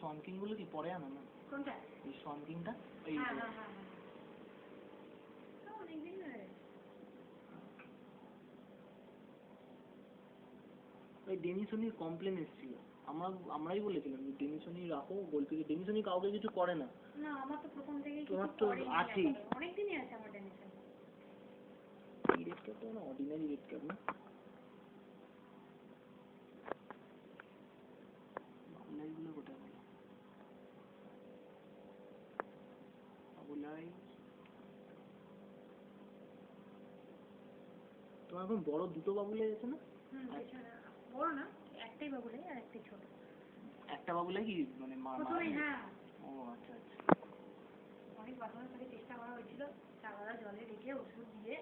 সন king গুলো কি পরে আনো না? কোনটা? এই সন কিংটা এই অনেকদিন ওই ডেনিসনির কমপ্লেন এসেছিল, আমরাই বলেছিলাম ডেনিসনি রাখো গোলকিপার। ডেনিসনি কাউকে কিছু করে না। না আমার তো প্রথম থেকেই তোমার তো আছেই, অনেকদিনই আছে আমার ডেনিসন। এই রেড কার্ডটা না অর্ডিনারি রেড কার্ড না? বাবুলাইগুলো কোথায় বলো? বাবুলাই তোমার এখন বড় দুটো বাবুলাই আছে না? বড় না, একটাই বাবুলাই আর একটাই ছোট। একটা বাবুলাই কি মানে হ্যাঁ। ও আচ্ছা আচ্ছা। অনেক বাঁচানোর চেষ্টা করা হয়েছিল, আলাদা জলে রেখে ওষুধ দিয়ে